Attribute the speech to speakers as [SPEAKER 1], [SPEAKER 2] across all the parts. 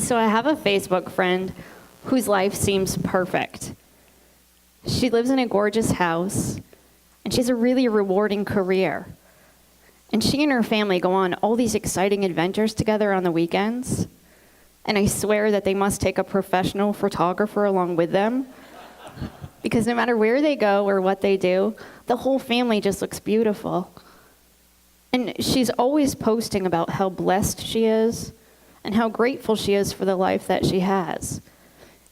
[SPEAKER 1] So I have a Facebook friend whose life seems perfect. She lives in a gorgeous house, and she has a really rewarding career. And she and her family go on all these exciting adventures together on the weekends. And I swear that they must take a professional photographer along with them, because no matter where they go or what they do, the whole family just looks beautiful. And she's always posting about how blessed she is and how grateful she is for the life that she has.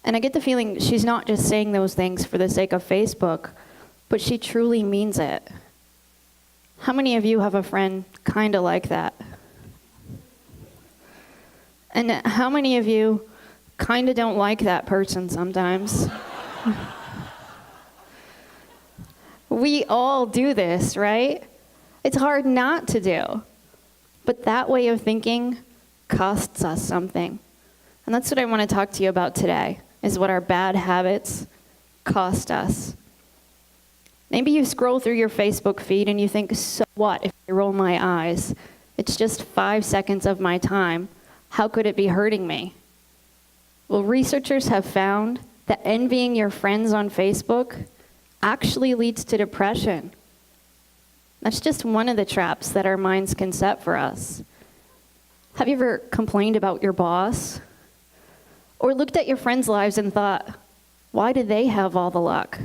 [SPEAKER 1] And I get the feeling she's not just saying those things for the sake of Facebook, but she truly means it. How many of you have a friend kind of like that? And how many of you kind of don't like that person sometimes? We all do this, right? It's hard not to do. But that way of thinking costs us something. And that's what I want to talk to you about today, is what our bad habits cost us. Maybe you scroll through your Facebook feed and you think, so what if I roll my eyes? It's just 5 seconds of my time. How could it be hurting me? Well, researchers have found that envying your friends on Facebook actually leads to depression. That's just one of the traps that our minds can set for us. Have you ever complained about your boss? Or looked at your friends' lives and thought, why do they have all the luck?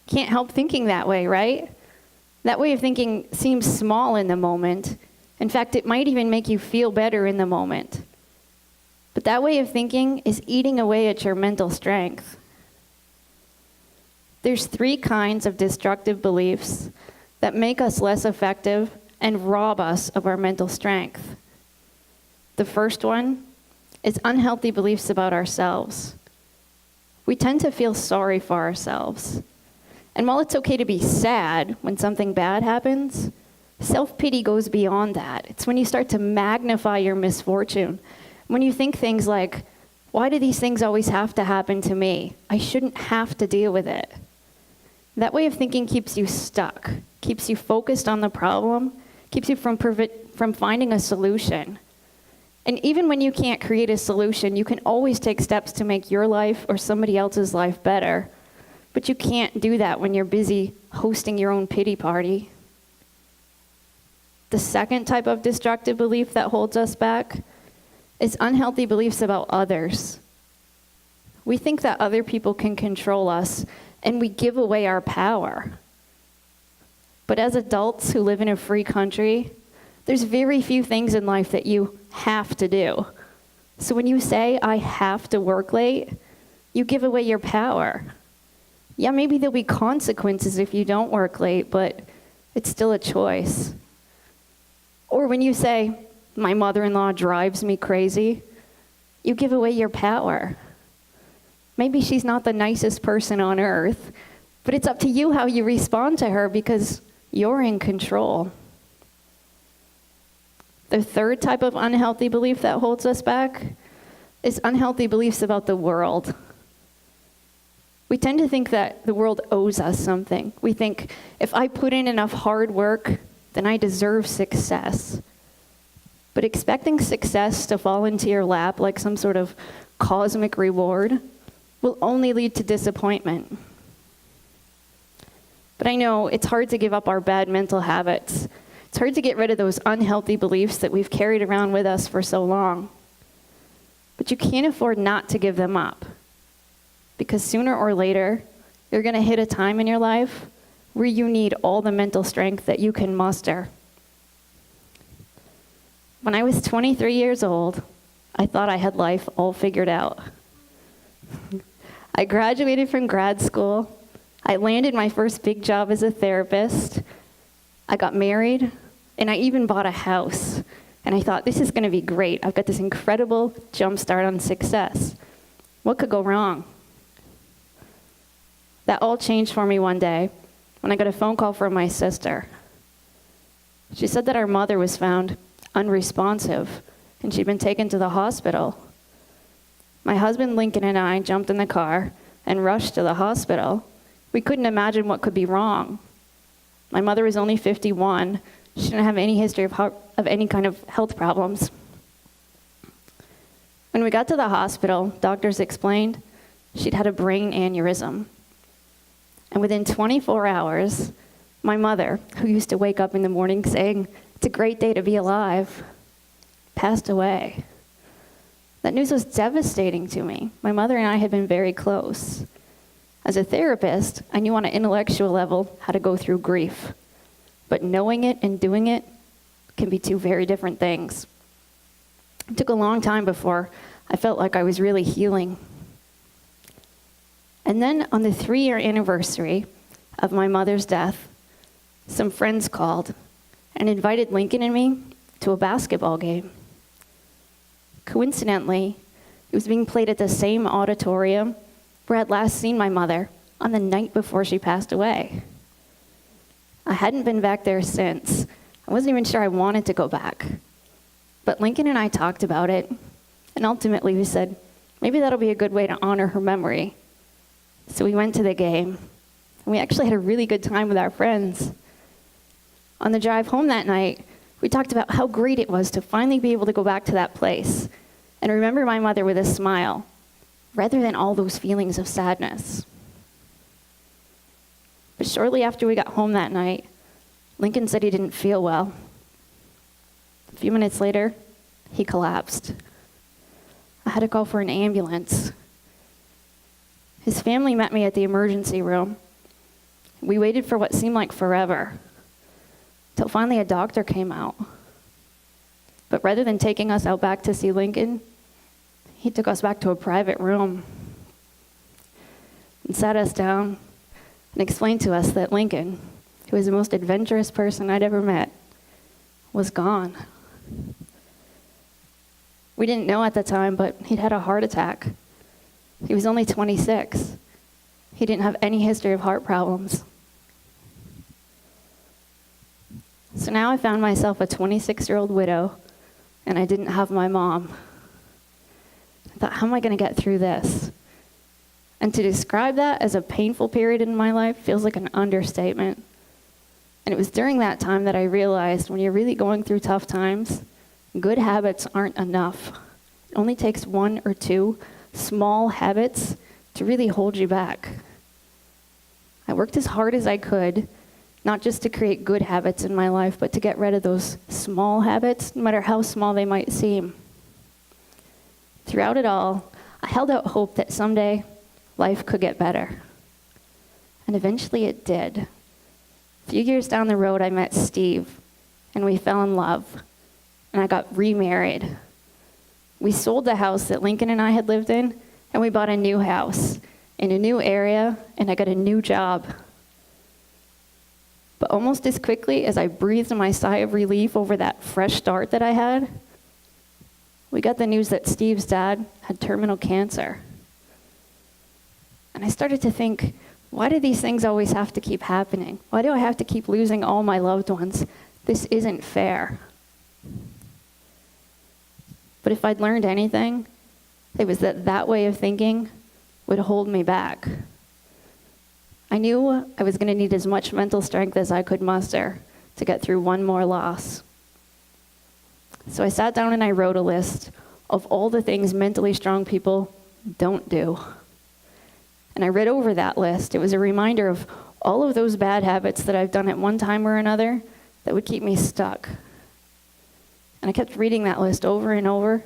[SPEAKER 1] Can't help thinking that way, right? That way of thinking seems small in the moment. In fact, it might even make you feel better in the moment. But that way of thinking is eating away at your mental strength. There's 3 kinds of destructive beliefs that make us less effective and rob us of our mental strength. The first one is unhealthy beliefs about ourselves. We tend to feel sorry for ourselves. And while it's okay to be sad when something bad happens, self-pity goes beyond that. It's when you start to magnify your misfortune. When you think things like, why do these things always have to happen to me? I shouldn't have to deal with it. That way of thinking keeps you stuck, keeps you focused on the problem, keeps you from finding a solution. And even when you can't create a solution, you can always take steps to make your life or somebody else's life better. But you can't do that when you're busy hosting your own pity party. The second type of destructive belief that holds us back is unhealthy beliefs about others. We think that other people can control us, and we give away our power. But as adults who live in a free country, there's very few things in life that you have to do. So when you say, I have to work late, you give away your power. Yeah, maybe there'll be consequences if you don't work late, but it's still a choice. Or when you say, my mother-in-law drives me crazy, you give away your power. Maybe she's not the nicest person on earth, but it's up to you how you respond to her because you're in control. The third type of unhealthy belief that holds us back is unhealthy beliefs about the world. We tend to think that the world owes us something. We think, if I put in enough hard work, then I deserve success. But expecting success to fall into your lap like some sort of cosmic reward will only lead to disappointment. But I know it's hard to give up our bad mental habits. It's hard to get rid of those unhealthy beliefs that we've carried around with us for so long. But you can't afford not to give them up. Because sooner or later, you're going to hit a time in your life where you need all the mental strength that you can muster. When I was 23 years old, I thought I had life all figured out. I graduated from grad school. I landed my first big job as a therapist. I got married, and I even bought a house. And I thought, this is going to be great. I've got this incredible jump start on success. What could go wrong? That all changed for me one day when I got a phone call from my sister. She said that our mother was found unresponsive, and she'd been taken to the hospital. My husband Lincoln and I jumped in the car and rushed to the hospital. We couldn't imagine what could be wrong. My mother was only 51. She didn't have any history of any kind of health problems. When we got to the hospital, doctors explained she'd had a brain aneurysm. And within 24 hours, my mother, who used to wake up in the morning saying, "It's a great day to be alive," passed away. That news was devastating to me. My mother and I had been very close. As a therapist, I knew on an intellectual level how to go through grief. But knowing it and doing it can be two very different things. It took a long time before I felt like I was really healing. And then on the 3-year anniversary of my mother's death, some friends called and invited Lincoln and me to a basketball game. Coincidentally, it was being played at the same auditorium where I'd last seen my mother on the night before she passed away. I hadn't been back there since. I wasn't even sure I wanted to go back. But Lincoln and I talked about it, and ultimately we said, maybe that'll be a good way to honor her memory. So we went to the game, and we actually had a really good time with our friends. On the drive home that night, we talked about how great it was to finally be able to go back to that place and remember my mother with a smile, rather than all those feelings of sadness. But shortly after we got home that night, Lincoln said he didn't feel well. A few minutes later, he collapsed. I had to call for an ambulance. His family met me at the emergency room. We waited for what seemed like forever, till finally a doctor came out. But rather than taking us out back to see Lincoln, he took us back to a private room and sat us down and explained to us that Lincoln, who was the most adventurous person I'd ever met, was gone. We didn't know at the time, but he'd had a heart attack. He was only 26. He didn't have any history of heart problems. So now I found myself a 26-year-old widow, and I didn't have my mom. I thought, how am I going to get through this? And to describe that as a painful period in my life feels like an understatement. And it was during that time that I realized when you're really going through tough times, good habits aren't enough. It only takes 1 or 2 small habits to really hold you back. I worked as hard as I could, not just to create good habits in my life, but to get rid of those small habits, no matter how small they might seem. Throughout it all, I held out hope that someday life could get better. And eventually it did. A few years down the road, I met Steve, and we fell in love, and I got remarried. We sold the house that Lincoln and I had lived in, and we bought a new house in a new area, and I got a new job. But almost as quickly as I breathed my sigh of relief over that fresh start that I had, we got the news that Steve's dad had terminal cancer. And I started to think, why do these things always have to keep happening? Why do I have to keep losing all my loved ones? This isn't fair. But if I'd learned anything, it was that that way of thinking would hold me back. I knew I was going to need as much mental strength as I could muster to get through one more loss. So I sat down and I wrote a list of all the things mentally strong people don't do. And I read over that list. It was a reminder of all of those bad habits that I've done at one time or another that would keep me stuck. And I kept reading that list over and over,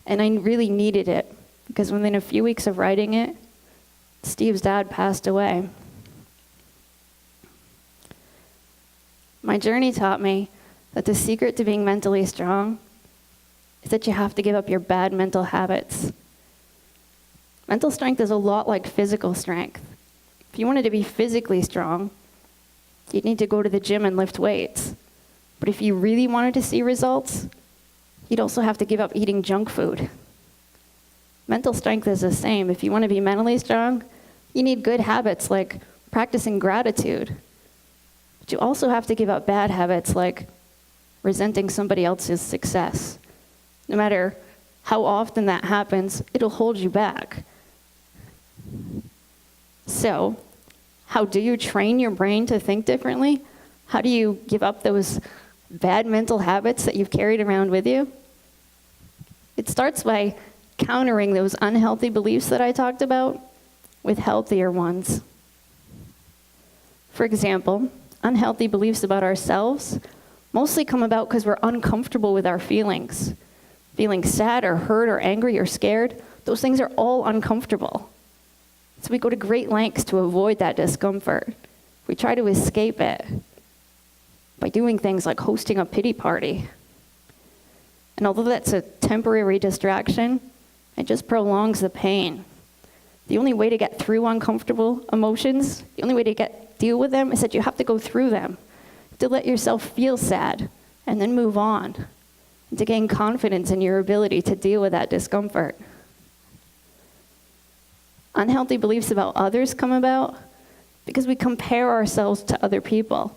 [SPEAKER 1] and I really needed it, because within a few weeks of writing it, Steve's dad passed away. My journey taught me that the secret to being mentally strong is that you have to give up your bad mental habits. Mental strength is a lot like physical strength. If you wanted to be physically strong, you'd need to go to the gym and lift weights. But if you really wanted to see results, you'd also have to give up eating junk food. Mental strength is the same. If you want to be mentally strong, you need good habits like practicing gratitude. But you also have to give up bad habits like resenting somebody else's success. No matter how often that happens, it'll hold you back. So, how do you train your brain to think differently? How do you give up those bad mental habits that you've carried around with you? It starts by countering those unhealthy beliefs that I talked about with healthier ones. For example, unhealthy beliefs about ourselves mostly come about because we're uncomfortable with our feelings. Feeling sad or hurt or angry or scared, those things are all uncomfortable. So we go to great lengths to avoid that discomfort. We try to escape it by doing things like hosting a pity party. And although that's a temporary distraction, it just prolongs the pain. The only way to get through uncomfortable emotions, the only way to deal with them is that you have to go through them, to let yourself feel sad and then move on, and to gain confidence in your ability to deal with that discomfort. Unhealthy beliefs about others come about because we compare ourselves to other people.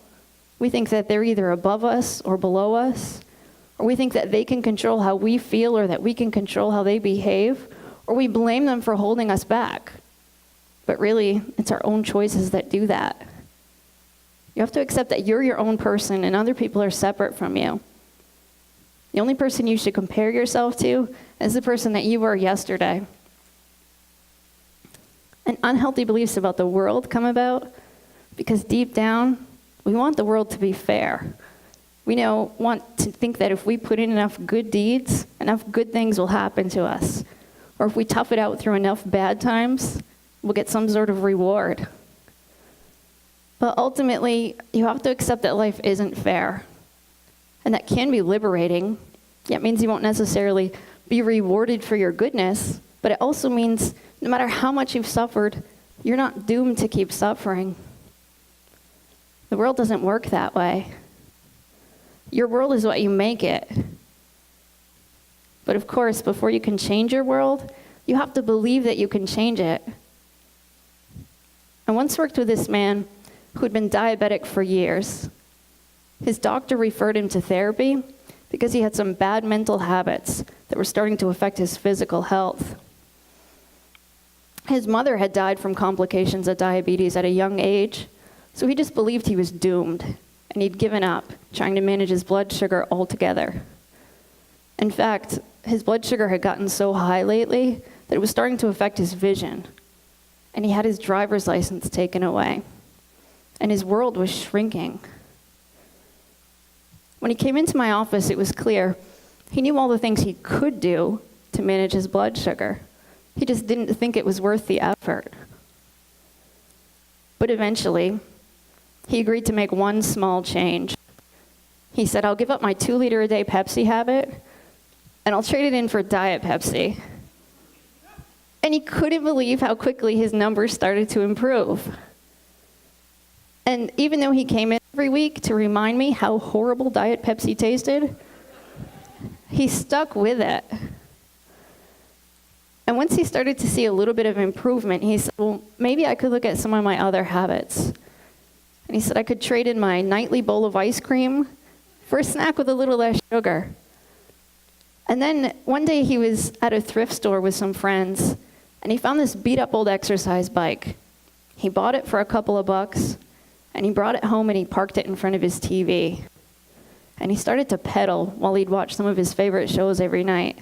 [SPEAKER 1] We think that they're either above us or below us, or we think that they can control how we feel or that we can control how they behave, or we blame them for holding us back. But really, it's our own choices that do that. You have to accept that you're your own person and other people are separate from you. The only person you should compare yourself to is the person that you were yesterday. And unhealthy beliefs about the world come about because deep down, we want the world to be fair. We want to think that if we put in enough good deeds, enough good things will happen to us. Or if we tough it out through enough bad times, we'll get some sort of reward. But ultimately, you have to accept that life isn't fair. And that can be liberating. Yeah, it means you won't necessarily be rewarded for your goodness, but it also means no matter how much you've suffered, you're not doomed to keep suffering. The world doesn't work that way. Your world is what you make it. But of course, before you can change your world, you have to believe that you can change it. I once worked with this man who had been diabetic for years. His doctor referred him to therapy because he had some bad mental habits that were starting to affect his physical health. His mother had died from complications of diabetes at a young age, so he just believed he was doomed, and he'd given up trying to manage his blood sugar altogether. In fact, his blood sugar had gotten so high lately that it was starting to affect his vision, and he had his driver's license taken away, and his world was shrinking. When he came into my office, it was clear he knew all the things he could do to manage his blood sugar. He just didn't think it was worth the effort. But eventually, he agreed to make one small change. He said, I'll give up my 2-liter-a-day Pepsi habit, and I'll trade it in for Diet Pepsi. And he couldn't believe how quickly his numbers started to improve. And even though he came in every week to remind me how horrible Diet Pepsi tasted, he stuck with it. And once he started to see a little bit of improvement, he said, well, maybe I could look at some of my other habits. And he said I could trade in my nightly bowl of ice cream for a snack with a little less sugar. And then one day he was at a thrift store with some friends, and he found this beat-up old exercise bike. He bought it for a couple of bucks, and he brought it home and he parked it in front of his TV. And he started to pedal while he'd watch some of his favorite shows every night.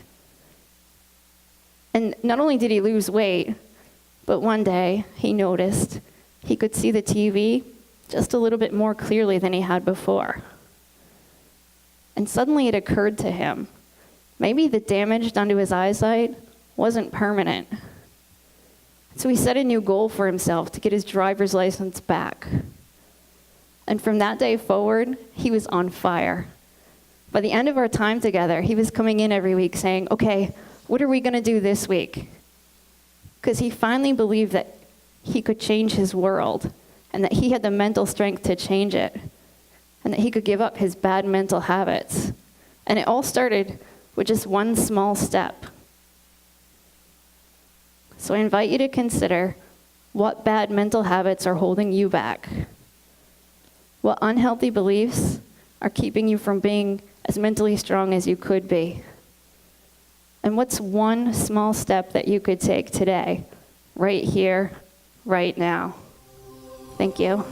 [SPEAKER 1] And not only did he lose weight, but one day he noticed he could see the TV just a little bit more clearly than he had before. And suddenly it occurred to him, maybe the damage done to his eyesight wasn't permanent. So he set a new goal for himself to get his driver's license back. And from that day forward, he was on fire. By the end of our time together, he was coming in every week saying, okay, what are we going to do this week? Because he finally believed that he could change his world and that he had the mental strength to change it and that he could give up his bad mental habits. And it all started with just one small step. So I invite you to consider what bad mental habits are holding you back. What unhealthy beliefs are keeping you from being as mentally strong as you could be? And what's one small step that you could take today, right here, right now? Thank you.